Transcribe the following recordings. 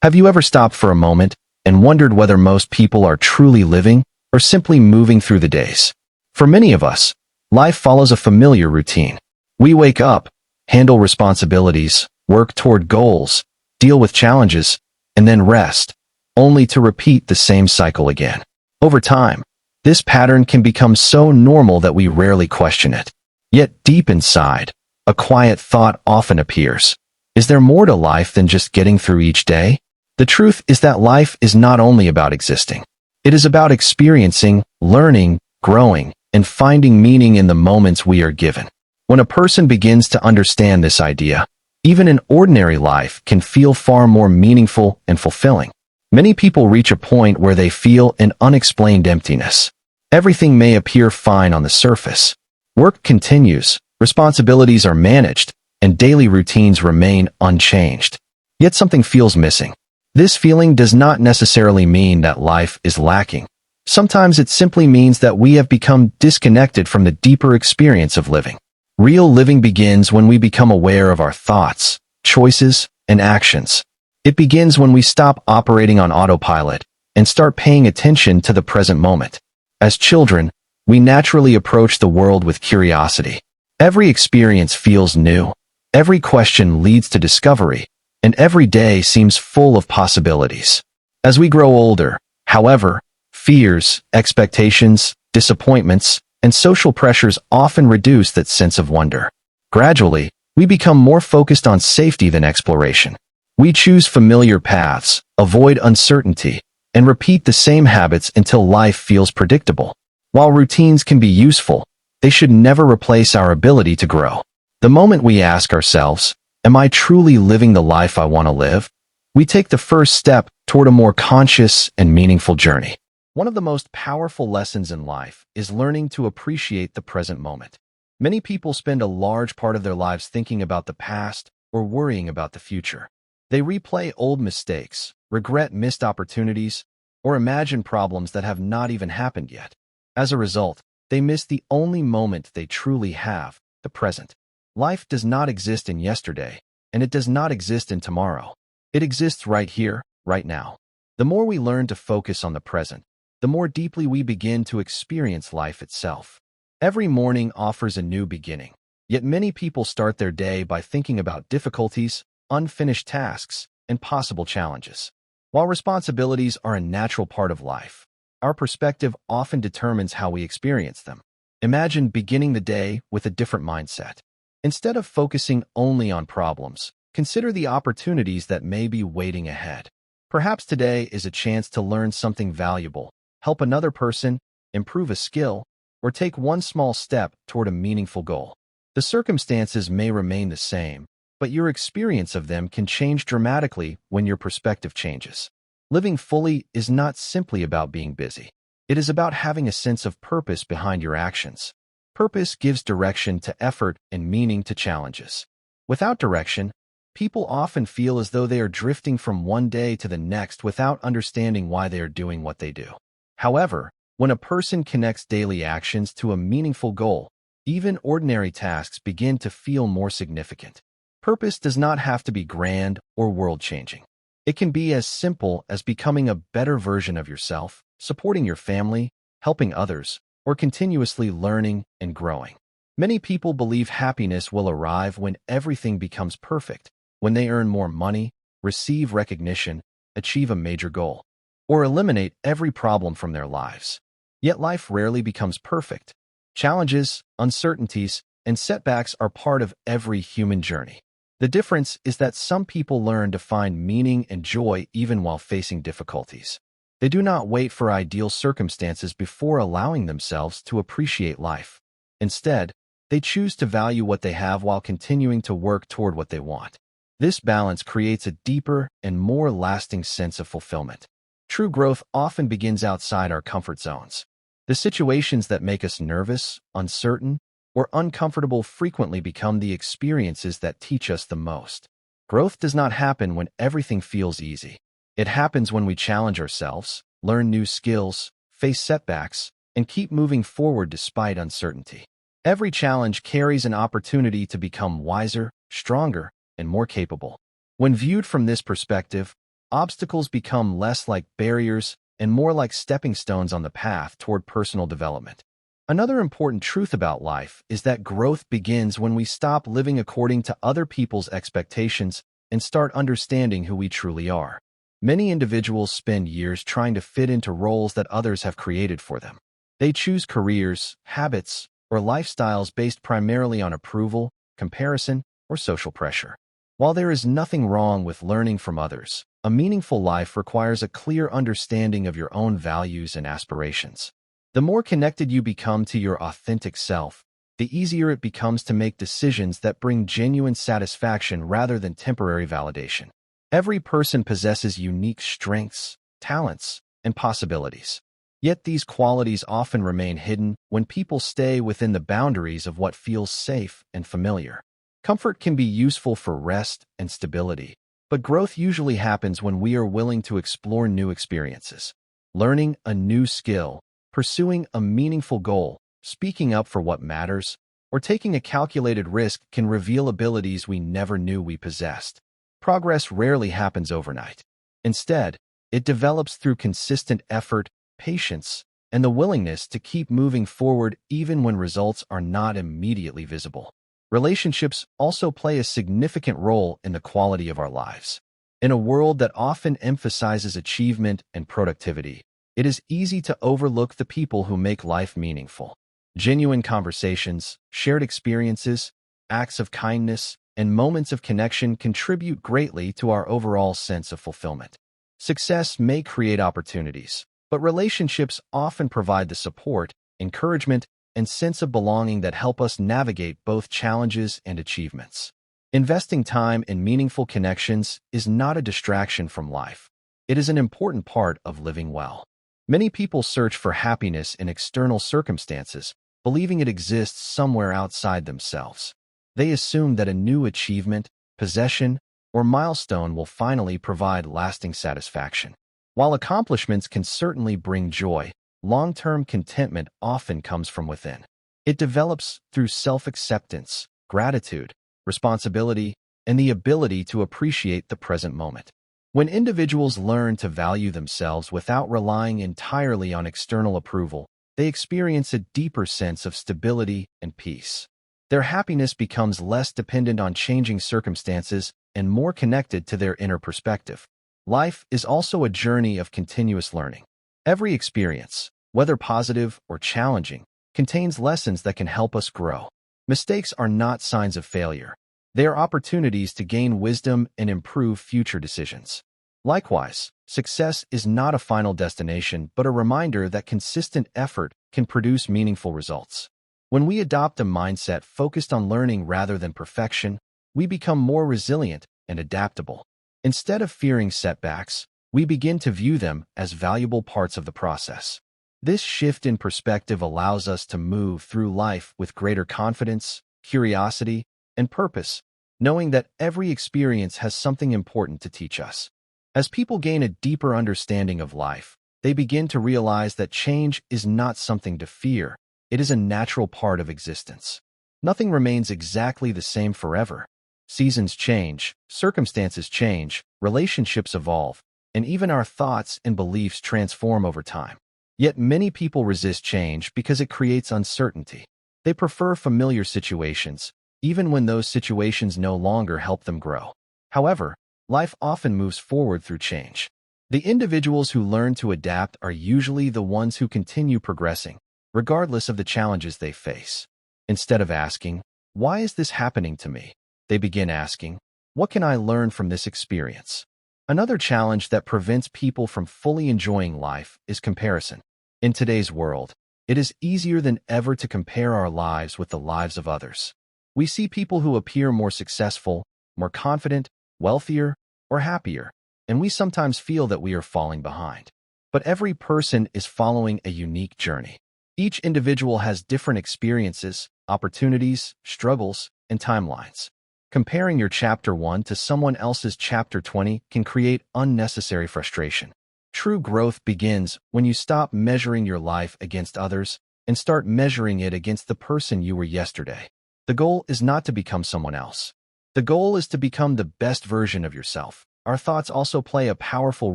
Have you ever stopped for a moment and wondered whether most people are truly living or simply moving through the days? For many of us, life follows a familiar routine. We wake up, handle responsibilities, work toward goals, deal with challenges, and then rest, only to repeat the same cycle again. Over time, this pattern can become so normal that we rarely question it. Yet deep inside, a quiet thought often appears. Is there more to life than just getting through each day? The truth is that life is not only about existing. It is about experiencing, learning, growing, and finding meaning in the moments we are given. When a person begins to understand this idea, even an ordinary life can feel far more meaningful and fulfilling. Many people reach a point where they feel an unexplained emptiness. Everything may appear fine on the surface. Work continues, responsibilities are managed, and daily routines remain unchanged. Yet something feels missing. This feeling does not necessarily mean that life is lacking. Sometimes it simply means that we have become disconnected from the deeper experience of living. Real living begins when we become aware of our thoughts, choices, and actions. It begins when we stop operating on autopilot and start paying attention to the present moment. As children, we naturally approach the world with curiosity. Every experience feels new. Every question leads to discovery, and every day seems full of possibilities. As we grow older, however, fears, expectations, disappointments, and social pressures often reduce that sense of wonder. Gradually, we become more focused on safety than exploration. We choose familiar paths, avoid uncertainty, and repeat the same habits until life feels predictable. While routines can be useful, they should never replace our ability to grow. The moment we ask ourselves, "Am I truly living the life I want to live?" we take the first step toward a more conscious and meaningful journey. One of the most powerful lessons in life is learning to appreciate the present moment. Many people spend a large part of their lives thinking about the past or worrying about the future. They replay old mistakes, regret missed opportunities, or imagine problems that have not even happened yet. As a result, they miss the only moment they truly have, the present. Life does not exist in yesterday, and it does not exist in tomorrow. It exists right here, right now. The more we learn to focus on the present, the more deeply we begin to experience life itself. Every morning offers a new beginning, yet many people start their day by thinking about difficulties, unfinished tasks, and possible challenges. While responsibilities are a natural part of life, our perspective often determines how we experience them. Imagine beginning the day with a different mindset. Instead of focusing only on problems, consider the opportunities that may be waiting ahead. Perhaps today is a chance to learn something valuable, help another person, improve a skill, or take one small step toward a meaningful goal. The circumstances may remain the same, but your experience of them can change dramatically when your perspective changes. Living fully is not simply about being busy. It is about having a sense of purpose behind your actions. Purpose gives direction to effort and meaning to challenges. Without direction, people often feel as though they are drifting from one day to the next without understanding why they are doing what they do. However, when a person connects daily actions to a meaningful goal, even ordinary tasks begin to feel more significant. Purpose does not have to be grand or world-changing. It can be as simple as becoming a better version of yourself, supporting your family, helping others, or continuously learning and growing. Many people believe happiness will arrive when everything becomes perfect, when they earn more money, receive recognition, achieve a major goal, or eliminate every problem from their lives. Yet life rarely becomes perfect. Challenges, uncertainties, and setbacks are part of every human journey. The difference is that some people learn to find meaning and joy even while facing difficulties. They do not wait for ideal circumstances before allowing themselves to appreciate life. Instead, they choose to value what they have while continuing to work toward what they want. This balance creates a deeper and more lasting sense of fulfillment. True growth often begins outside our comfort zones. The situations that make us nervous, uncertain, or uncomfortable frequently become the experiences that teach us the most. Growth does not happen when everything feels easy. It happens when we challenge ourselves, learn new skills, face setbacks, and keep moving forward despite uncertainty. Every challenge carries an opportunity to become wiser, stronger, and more capable. When viewed from this perspective, Obstacles become less like barriers and more like stepping stones on the path toward personal development. Another important truth about life is that growth begins when we stop living according to other people's expectations and start understanding who we truly are. Many individuals spend years trying to fit into roles that others have created for them. They choose careers, habits, or lifestyles based primarily on approval, comparison, or social pressure. While there is nothing wrong with learning from others, a meaningful life requires a clear understanding of your own values and aspirations. The more connected you become to your authentic self, the easier it becomes to make decisions that bring genuine satisfaction rather than temporary validation. Every person possesses unique strengths, talents, and possibilities. Yet these qualities often remain hidden when people stay within the boundaries of what feels safe and familiar. Comfort can be useful for rest and stability, but growth usually happens when we are willing to explore new experiences. Learning a new skill, pursuing a meaningful goal, speaking up for what matters, or taking a calculated risk can reveal abilities we never knew we possessed. Progress rarely happens overnight. Instead, it develops through consistent effort, patience, and the willingness to keep moving forward even when results are not immediately visible. Relationships also play a significant role in the quality of our lives. In a world that often emphasizes achievement and productivity, it is easy to overlook the people who make life meaningful. Genuine conversations, shared experiences, acts of kindness, and moments of connection contribute greatly to our overall sense of fulfillment. Success may create opportunities, but relationships often provide the support, encouragement, and sense of belonging that help us navigate both challenges and achievements. Investing time in meaningful connections is not a distraction from life. It is an important part of living well. Many people search for happiness in external circumstances, believing it exists somewhere outside themselves. They assume that a new achievement, possession, or milestone will finally provide lasting satisfaction. While accomplishments can certainly bring joy, long-term contentment often comes from within. It develops through self-acceptance, gratitude, responsibility, and the ability to appreciate the present moment. When individuals learn to value themselves without relying entirely on external approval, they experience a deeper sense of stability and peace. Their happiness becomes less dependent on changing circumstances and more connected to their inner perspective. Life is also a journey of continuous learning. Every experience, whether positive or challenging, contains lessons that can help us grow. Mistakes are not signs of failure. They are opportunities to gain wisdom and improve future decisions. Likewise, success is not a final destination, but a reminder that consistent effort can produce meaningful results. When we adopt a mindset focused on learning rather than perfection, we become more resilient and adaptable. Instead of fearing setbacks, we begin to view them as valuable parts of the process. This shift in perspective allows us to move through life with greater confidence, curiosity, and purpose, knowing that every experience has something important to teach us. As people gain a deeper understanding of life, they begin to realize that change is not something to fear. It is a natural part of existence. Nothing remains exactly the same forever. Seasons change, circumstances change, relationships evolve, and even our thoughts and beliefs transform over time. Yet many people resist change because it creates uncertainty. They prefer familiar situations, even when those situations no longer help them grow. However, life often moves forward through change. The individuals who learn to adapt are usually the ones who continue progressing, regardless of the challenges they face. Instead of asking, "Why is this happening to me?" they begin asking, "What can I learn from this experience?" Another challenge that prevents people from fully enjoying life is comparison. In today's world, it is easier than ever to compare our lives with the lives of others. We see people who appear more successful, more confident, wealthier, or happier, and we sometimes feel that we are falling behind. But every person is following a unique journey. Each individual has different experiences, opportunities, struggles, and timelines. Comparing your chapter 1 to someone else's chapter 20 can create unnecessary frustration. True growth begins when you stop measuring your life against others and start measuring it against the person you were yesterday. The goal is not to become someone else. The goal is to become the best version of yourself, our thoughts also play a powerful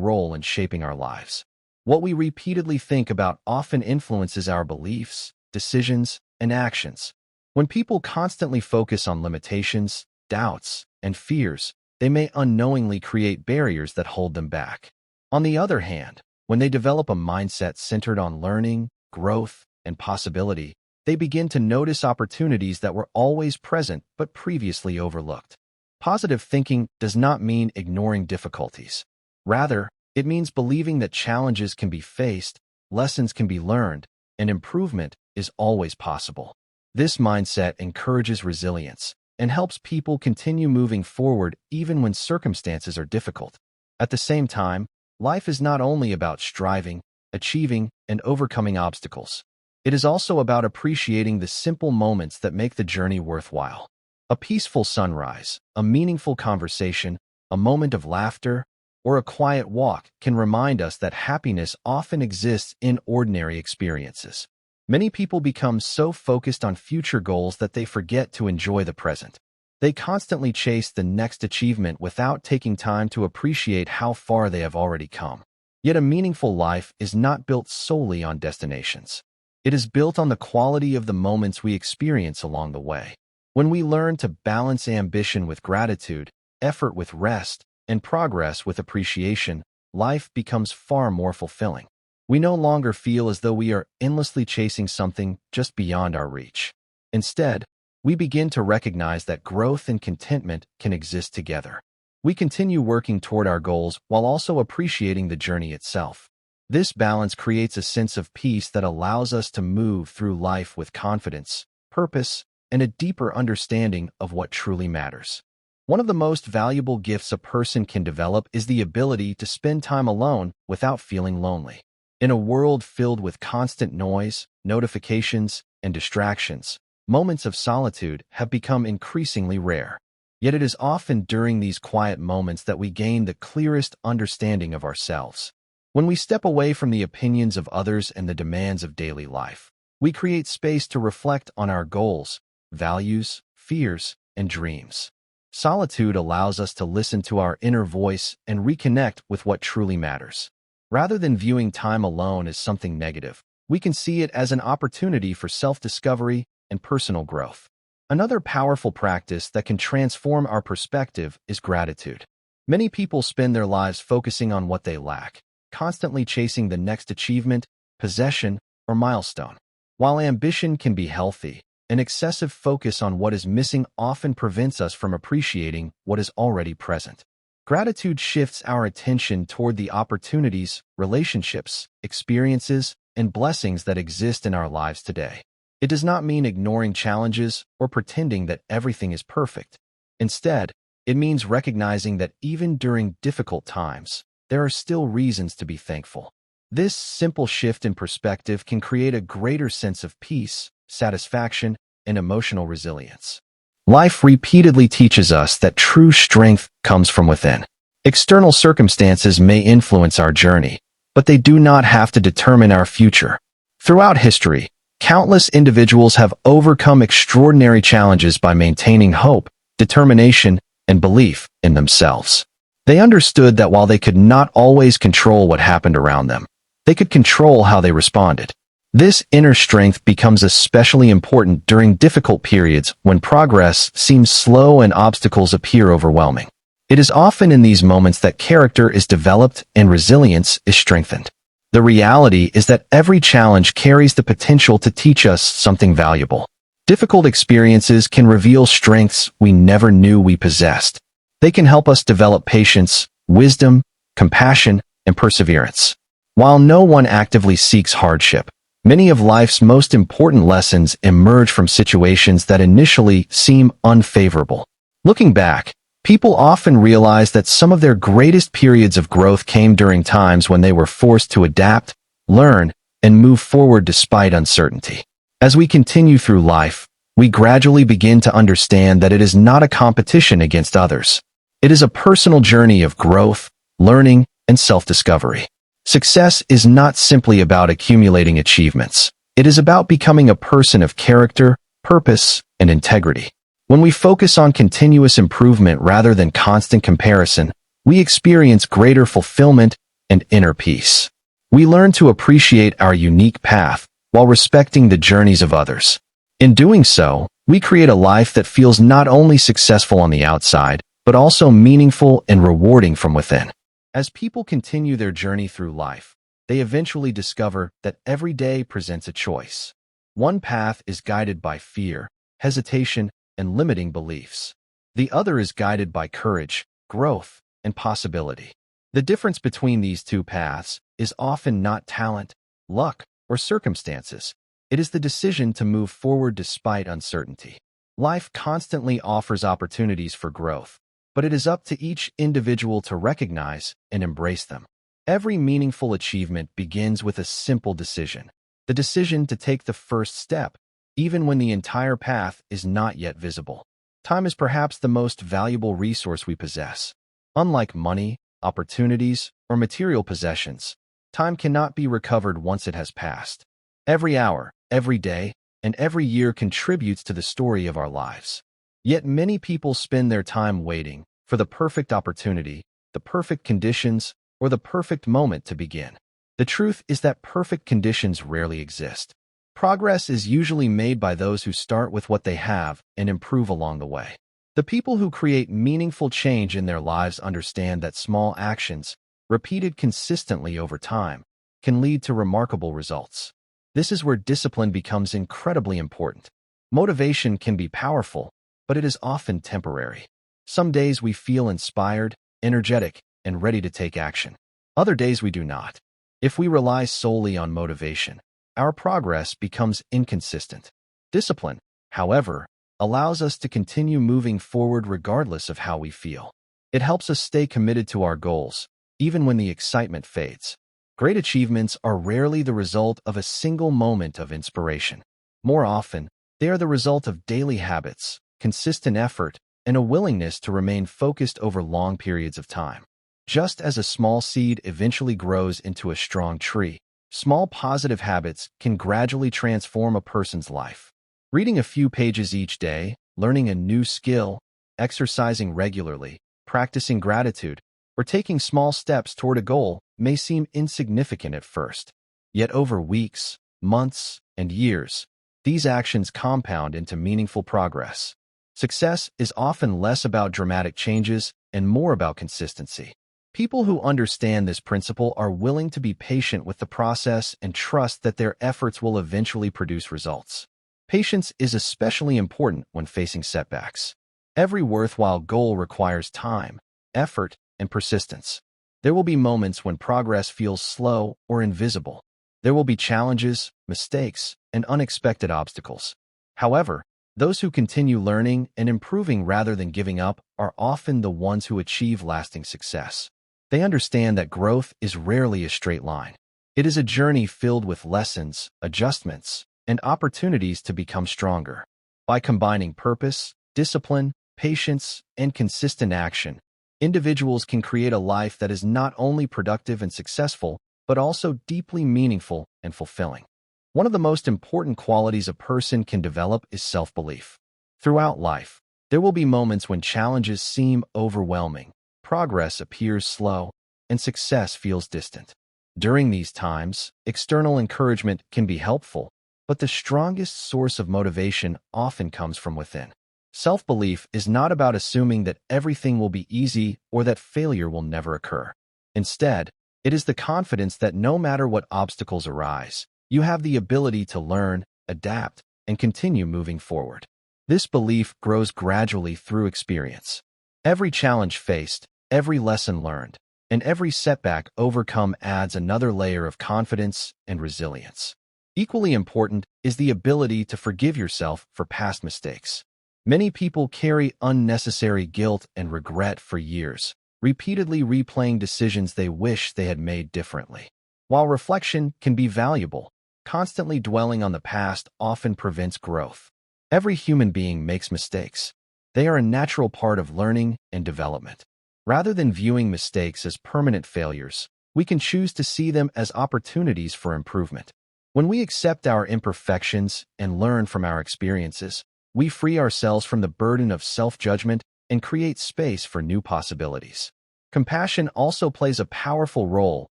role in shaping our lives. What we repeatedly think about often influences our beliefs, decisions, and actions. When people constantly focus on limitations, doubts, and fears, they may unknowingly create barriers that hold them back. On the other hand, when they develop a mindset centered on learning, growth, and possibility, they begin to notice opportunities that were always present but previously overlooked. Positive thinking does not mean ignoring difficulties. Rather, it means believing that challenges can be faced, lessons can be learned, and improvement is always possible. This mindset encourages resilience and helps people continue moving forward even when circumstances are difficult. At the same time, life is not only about striving, achieving, and overcoming obstacles. It is also about appreciating the simple moments that make the journey worthwhile. A peaceful sunrise, a meaningful conversation, a moment of laughter, or a quiet walk can remind us that happiness often exists in ordinary experiences. Many people become so focused on future goals that they forget to enjoy the present. They constantly chase the next achievement without taking time to appreciate how far they have already come. Yet a meaningful life is not built solely on destinations. It is built on the quality of the moments we experience along the way. When we learn to balance ambition with gratitude, effort with rest, and progress with appreciation, life becomes far more fulfilling. We no longer feel as though we are endlessly chasing something just beyond our reach. Instead, we begin to recognize that growth and contentment can exist together. We continue working toward our goals while also appreciating the journey itself. This balance creates a sense of peace that allows us to move through life with confidence, purpose, and a deeper understanding of what truly matters. One of the most valuable gifts a person can develop is the ability to spend time alone without feeling lonely. In a world filled with constant noise, notifications, and distractions, moments of solitude have become increasingly rare. Yet it is often during these quiet moments that we gain the clearest understanding of ourselves. When we step away from the opinions of others and the demands of daily life, we create space to reflect on our goals, values, fears, and dreams. Solitude allows us to listen to our inner voice and reconnect with what truly matters. Rather than viewing time alone as something negative, we can see it as an opportunity for self-discovery and personal growth. Another powerful practice that can transform our perspective is gratitude. Many people spend their lives focusing on what they lack, constantly chasing the next achievement, possession, or milestone. While ambition can be healthy, an excessive focus on what is missing often prevents us from appreciating what is already present. Gratitude shifts our attention toward the opportunities, relationships, experiences, and blessings that exist in our lives today. It does not mean ignoring challenges or pretending that everything is perfect. Instead, it means recognizing that even during difficult times, there are still reasons to be thankful. This simple shift in perspective can create a greater sense of peace, satisfaction, and emotional resilience. Life repeatedly teaches us that true strength comes from within. External circumstances may influence our journey, but they do not have to determine our future. Throughout history, countless individuals have overcome extraordinary challenges by maintaining hope, determination, and belief in themselves. They understood that while they could not always control what happened around them, they could control how they responded. This inner strength becomes especially important during difficult periods when progress seems slow and obstacles appear overwhelming. It is often in these moments that character is developed and resilience is strengthened. The reality is that every challenge carries the potential to teach us something valuable. Difficult experiences can reveal strengths we never knew we possessed. They can help us develop patience, wisdom, compassion, and perseverance. While no one actively seeks hardship, many of life's most important lessons emerge from situations that initially seem unfavorable. Looking back, people often realize that some of their greatest periods of growth came during times when they were forced to adapt, learn, and move forward despite uncertainty. As we continue through life, we gradually begin to understand that it is not a competition against others. It is a personal journey of growth, learning, and self-discovery. Success is not simply about accumulating achievements. It is about becoming a person of character, purpose, and integrity. When we focus on continuous improvement rather than constant comparison, we experience greater fulfillment and inner peace. We learn to appreciate our unique path while respecting the journeys of others. In doing so, we create a life that feels not only successful on the outside, but also meaningful and rewarding from within. As people continue their journey through life, they eventually discover that every day presents a choice. One path is guided by fear, hesitation, and limiting beliefs. The other is guided by courage, growth, and possibility. The difference between these two paths is often not talent, luck, or circumstances. It is the decision to move forward despite uncertainty. Life constantly offers opportunities for growth, but it is up to each individual to recognize and embrace them. Every meaningful achievement begins with a simple decision, the decision to take the first step, even when the entire path is not yet visible. Time is perhaps the most valuable resource we possess. Unlike money, opportunities, or material possessions, time cannot be recovered once it has passed. Every hour, every day, and every year contributes to the story of our lives. Yet many people spend their time waiting for the perfect opportunity, the perfect conditions, or the perfect moment to begin. The truth is that perfect conditions rarely exist. Progress is usually made by those who start with what they have and improve along the way. The people who create meaningful change in their lives understand that small actions, repeated consistently over time, can lead to remarkable results. This is where discipline becomes incredibly important. Motivation can be powerful, but it is often temporary. Some days we feel inspired, energetic, and ready to take action. Other days we do not. If we rely solely on motivation, our progress becomes inconsistent. Discipline, however, allows us to continue moving forward regardless of how we feel. It helps us stay committed to our goals, even when the excitement fades. Great achievements are rarely the result of a single moment of inspiration. More often, they are the result of daily habits, consistent effort, and a willingness to remain focused over long periods of time. Just as a small seed eventually grows into a strong tree, small positive habits can gradually transform a person's life. Reading a few pages each day, learning a new skill, exercising regularly, practicing gratitude, or taking small steps toward a goal may seem insignificant at first. Yet over weeks, months, and years, these actions compound into meaningful progress. Success is often less about dramatic changes and more about consistency. People who understand this principle are willing to be patient with the process and trust that their efforts will eventually produce results. Patience is especially important when facing setbacks. Every worthwhile goal requires time, effort, and persistence. There will be moments when progress feels slow or invisible. There will be challenges, mistakes, and unexpected obstacles. However, those who continue learning and improving rather than giving up are often the ones who achieve lasting success. They understand that growth is rarely a straight line. It is a journey filled with lessons, adjustments, and opportunities to become stronger. By combining purpose, discipline, patience, and consistent action, individuals can create a life that is not only productive and successful, but also deeply meaningful and fulfilling. One of the most important qualities a person can develop is self-belief. Throughout life, there will be moments when challenges seem overwhelming, progress appears slow, and success feels distant. During these times, external encouragement can be helpful, but the strongest source of motivation often comes from within. Self-belief is not about assuming that everything will be easy or that failure will never occur. Instead, it is the confidence that no matter what obstacles arise, you have the ability to learn, adapt, and continue moving forward. This belief grows gradually through experience. Every challenge faced, every lesson learned, and every setback overcome adds another layer of confidence and resilience. Equally important is the ability to forgive yourself for past mistakes. Many people carry unnecessary guilt and regret for years, repeatedly replaying decisions they wish they had made differently. While reflection can be valuable, constantly dwelling on the past often prevents growth. Every human being makes mistakes. They are a natural part of learning and development. Rather than viewing mistakes as permanent failures, we can choose to see them as opportunities for improvement. When we accept our imperfections and learn from our experiences, we free ourselves from the burden of self-judgment and create space for new possibilities. Compassion also plays a powerful role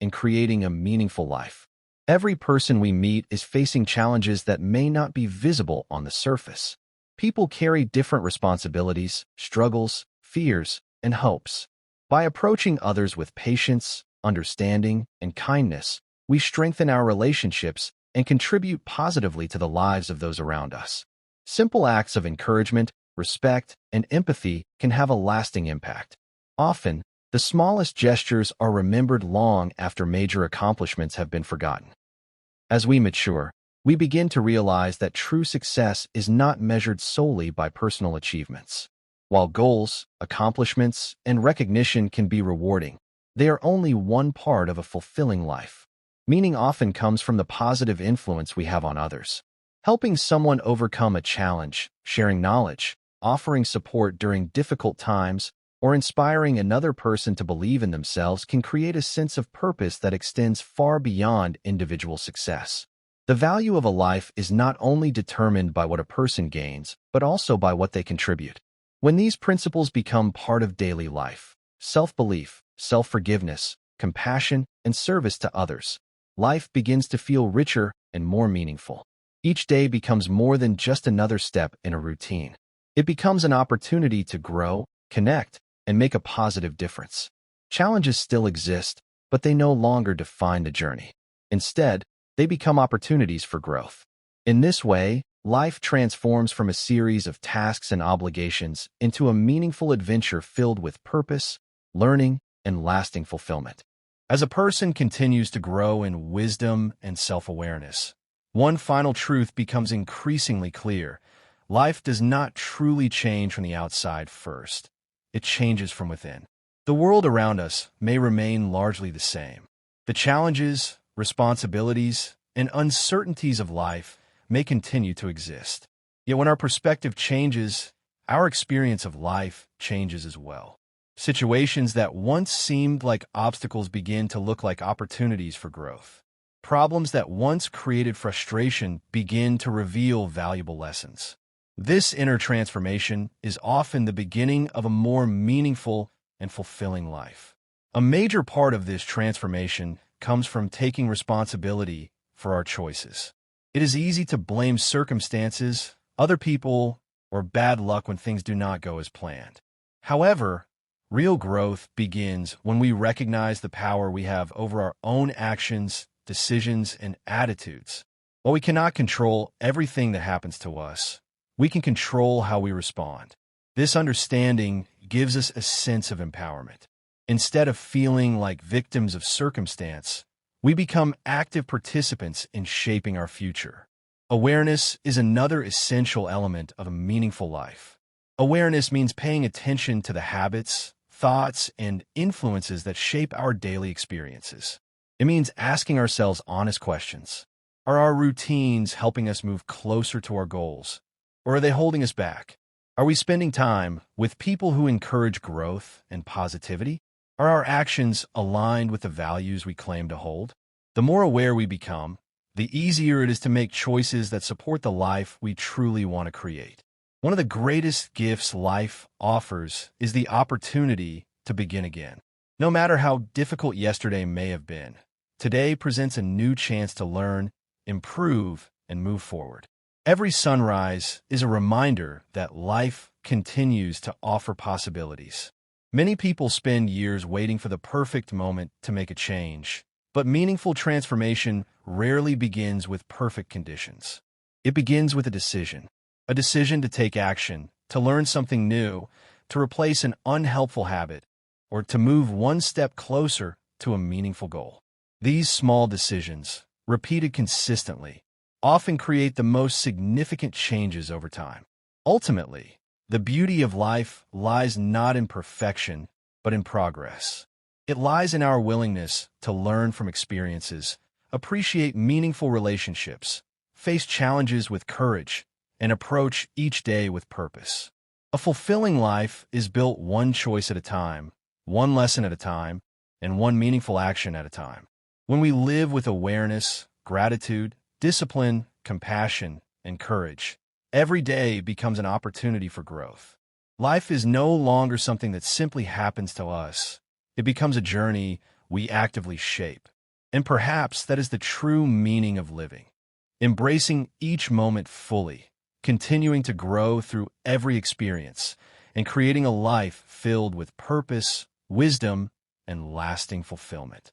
in creating a meaningful life. Every person we meet is facing challenges that may not be visible on the surface. People carry different responsibilities, struggles, fears, and hopes. By approaching others with patience, understanding, and kindness, we strengthen our relationships and contribute positively to the lives of those around us. Simple acts of encouragement, respect, and empathy can have a lasting impact. Often, the smallest gestures are remembered long after major accomplishments have been forgotten. As we mature, we begin to realize that true success is not measured solely by personal achievements. While goals, accomplishments, and recognition can be rewarding, they are only one part of a fulfilling life. Meaning often comes from the positive influence we have on others. Helping someone overcome a challenge, sharing knowledge, offering support during difficult times, or inspiring another person to believe in themselves can create a sense of purpose that extends far beyond individual success. The value of a life is not only determined by what a person gains, but also by what they contribute. When these principles become part of daily life, self-belief, self-forgiveness, compassion, and service to others, life begins to feel richer and more meaningful. Each day becomes more than just another step in a routine. It becomes an opportunity to grow, connect, and make a positive difference. Challenges still exist, but they no longer define the journey. Instead, they become opportunities for growth. In this way, life transforms from a series of tasks and obligations into a meaningful adventure filled with purpose, learning, and lasting fulfillment. As a person continues to grow in wisdom and self-awareness, one final truth becomes increasingly clear. Life does not truly change from the outside first. It changes from within. The world around us may remain largely the same. The challenges, responsibilities, and uncertainties of life may continue to exist. Yet when our perspective changes, our experience of life changes as well. Situations that once seemed like obstacles begin to look like opportunities for growth. Problems that once created frustration begin to reveal valuable lessons. This inner transformation is often the beginning of a more meaningful and fulfilling life. A major part of this transformation comes from taking responsibility for our choices. It is easy to blame circumstances, other people, or bad luck when things do not go as planned. However, real growth begins when we recognize the power we have over our own actions, decisions, and attitudes. While we cannot control everything that happens to us, we can control how we respond. This understanding gives us a sense of empowerment. Instead of feeling like victims of circumstance, we become active participants in shaping our future. Awareness is another essential element of a meaningful life. Awareness means paying attention to the habits, thoughts, and influences that shape our daily experiences. It means asking ourselves honest questions. Are our routines helping us move closer to our goals? Or are they holding us back? Are we spending time with people who encourage growth and positivity? Are our actions aligned with the values we claim to hold? The more aware we become, the easier it is to make choices that support the life we truly want to create. One of the greatest gifts life offers is the opportunity to begin again. No matter how difficult yesterday may have been, today presents a new chance to learn, improve, and move forward. Every sunrise is a reminder that life continues to offer possibilities. Many people spend years waiting for the perfect moment to make a change, but meaningful transformation rarely begins with perfect conditions. It begins with a decision to take action, to learn something new, to replace an unhelpful habit, or to move one step closer to a meaningful goal. These small decisions, repeated consistently, often create the most significant changes over time. Ultimately, the beauty of life lies not in perfection, but in progress. It lies in our willingness to learn from experiences, appreciate meaningful relationships, face challenges with courage, and approach each day with purpose. A fulfilling life is built one choice at a time, one lesson at a time, and one meaningful action at a time. When we live with awareness, gratitude, discipline, compassion, and courage, every day becomes an opportunity for growth. Life is no longer something that simply happens to us. It becomes a journey we actively shape. And perhaps that is the true meaning of living. Embracing each moment fully, continuing to grow through every experience, and creating a life filled with purpose, wisdom, and lasting fulfillment.